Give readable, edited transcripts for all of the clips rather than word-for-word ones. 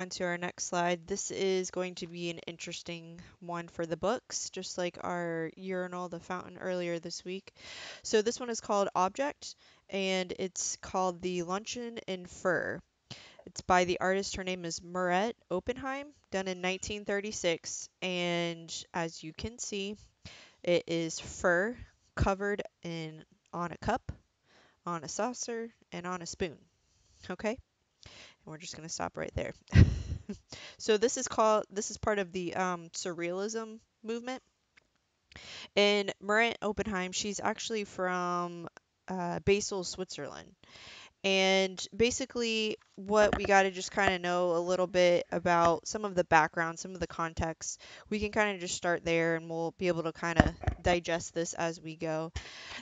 On to our next slide. This is going to be an interesting one for the books, just like our urinal, the fountain earlier this week. So this one is called Object, and it's called The Luncheon in Fur. It's by the artist. Her name is Murette Oppenheim, done in 1936. And as you can see, it is fur covered in on a cup, on a saucer, and on a spoon. Okay? And we're just going to stop right there. So this is part of the surrealism movement. And Marie Oppenheim, she's actually from Basel, Switzerland. And basically, what we got to just kind of know a little bit about some of the background, some of the context. We can kind of just start there and we'll be able to kind of digest this as we go.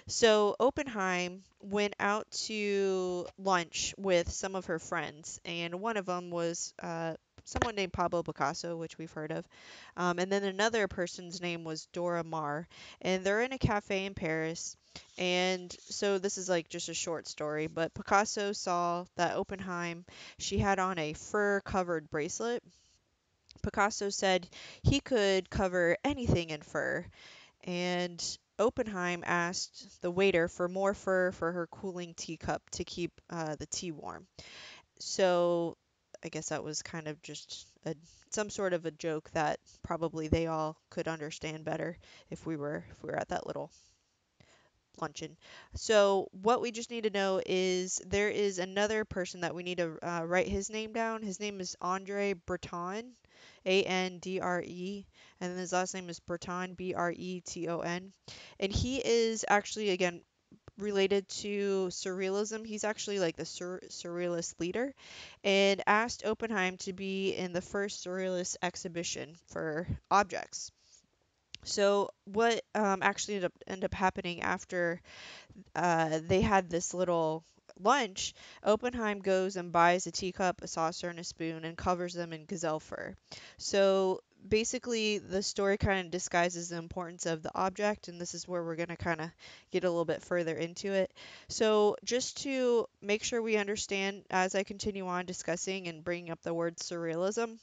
So, Oppenheim went out to lunch with some of her friends, and one of them was someone named Pablo Picasso, which we've heard of. And then another person's name was Dora Maar, and they're in a cafe in Paris. And so this is like just a short story, but Picasso saw that Oppenheim, she had on a fur-covered bracelet. Picasso said he could cover anything in fur, and Oppenheim asked the waiter for more fur for her cooling teacup to keep the tea warm. So I guess that was kind of just some sort of a joke that probably they all could understand better if we were at that little luncheon. So what we just need to know is there is another person that we need to write his name down. His name is Andre Breton, Andre, and then his last name is Breton, Breton. And he is actually, again, related to surrealism. He's actually like the surrealist leader and asked Oppenheim to be in the first surrealist exhibition for objects. So what actually ended up happening after they had this little lunch, Oppenheim goes and buys a teacup, a saucer, and a spoon and covers them in gazelle fur. So basically, the story kind of disguises the importance of the object, and this is where we're going to kind of get a little bit further into it. So, just to make sure we understand as I continue on discussing and bringing up the word surrealism,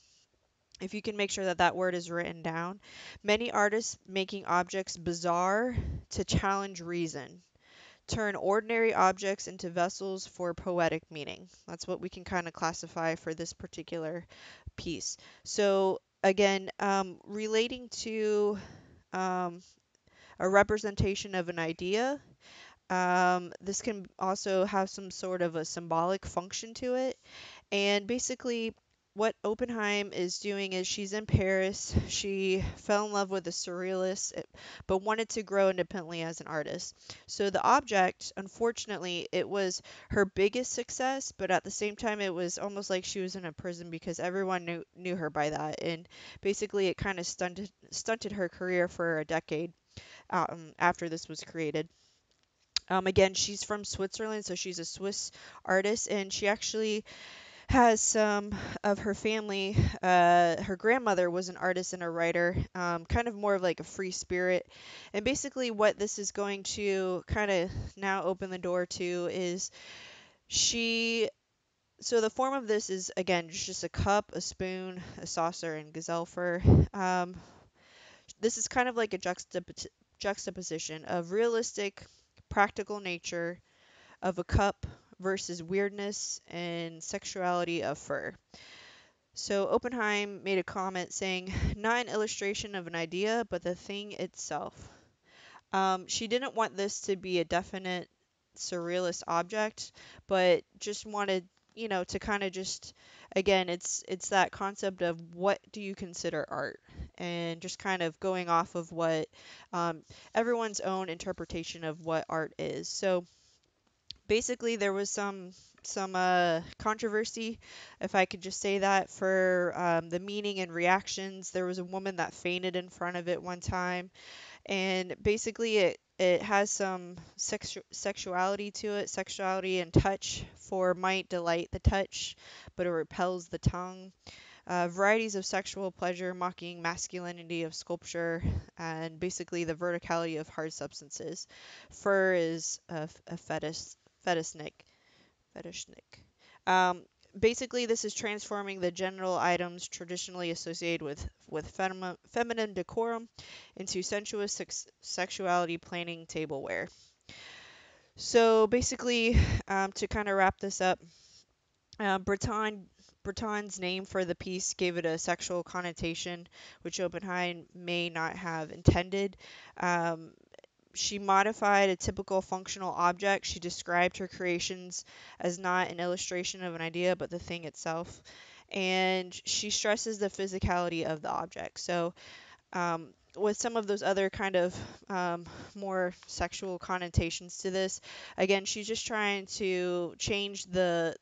if you can make sure that that word is written down, many artists making objects bizarre to challenge reason turn ordinary objects into vessels for poetic meaning. That's what we can kind of classify for this particular piece. So, again, relating to um, a representation of an idea, this can also have some sort of a symbolic function to it. And basically, what Oppenheim is doing is she's in Paris. She fell in love with a surrealist, but wanted to grow independently as an artist. So the object, unfortunately, it was her biggest success, but at the same time, it was almost like she was in a prison because everyone knew her by that. And basically, it kind of stunted her career for a decade after this was created. Again, she's from Switzerland, so she's a Swiss artist, and she actually has some of her family. Her grandmother was an artist and a writer, kind of more of like a free spirit. And basically, what this is going to kind of now open the door to is she. So the form of this is again just a cup, a spoon, a saucer, and gazelle fur. Um, this is kind of like a juxtaposition of realistic, practical nature of a cup versus weirdness and sexuality of fur. So Oppenheim made a comment saying, not an illustration of an idea, but the thing itself. She didn't want this to be a definite surrealist object, but just wanted, to kind of just, again, it's that concept of what do you consider art, and just kind of going off of what um, everyone's own interpretation of what art is. So basically there was some controversy, if I could just say that, for the meaning and reactions. There was a woman that fainted in front of it one time, and basically it has some sexuality to it. Sexuality and touch for might delight the touch, but it repels the tongue. Varieties of sexual pleasure mocking masculinity of sculpture and basically the verticality of hard substances. Fur is a fetishnik. Fetishnik. basically this is transforming the genital items traditionally associated with feminine decorum into sensuous sexuality planning tableware. So basically, to kind of wrap this up, Breton's name for the piece gave it a sexual connotation, which Oppenheim may not have intended. Um, she modified a typical functional object. She described her creations as not an illustration of an idea, but the thing itself. And she stresses the physicality of the object. So with some of those other kind of more sexual connotations to this, again, she's just trying to change the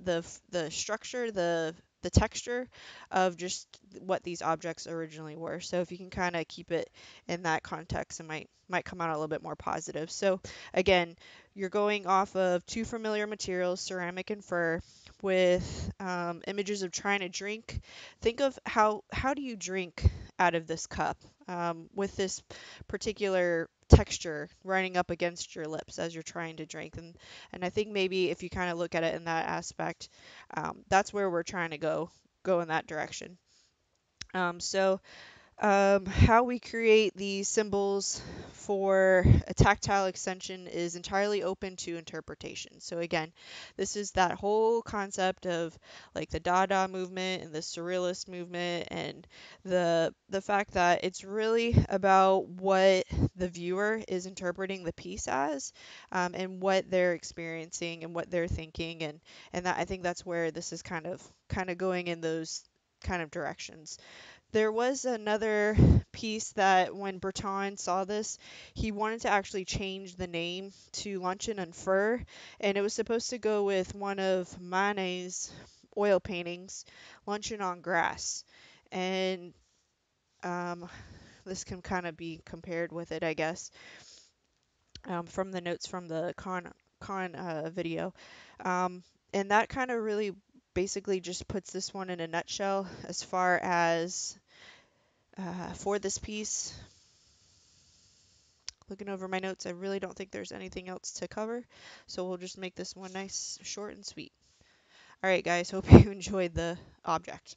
structure, the texture of just what these objects originally were. So if you can kind of keep it in that context, it might come out a little bit more positive. So again, you're going off of two familiar materials, ceramic and fur, with images of trying to drink. Think of how do you drink out of this cup with this particular texture running up against your lips as you're trying to drink. And I think maybe if you kind of look at it in that aspect, that's where we're trying to go in that direction. So how we create these symbols for a tactile extension is entirely open to interpretation. So again, this is that whole concept of like the Dada movement and the Surrealist movement, and the fact that it's really about what the viewer is interpreting the piece as, and what they're experiencing and what they're thinking, and that I think that's where this is kind of going in those kind of directions. There was another piece that when Breton saw this, he wanted to actually change the name to Luncheon and Fur, and it was supposed to go with one of Manet's oil paintings, Luncheon on Grass. And um, this can kind of be compared with it, I guess, from the notes from the con video. Um, and that kind of really basically just puts this one in a nutshell as far as for this piece. Looking over my notes, I really don't think there's anything else to cover, so we'll just make this one nice, short, and sweet. All right, guys, hope you enjoyed the object.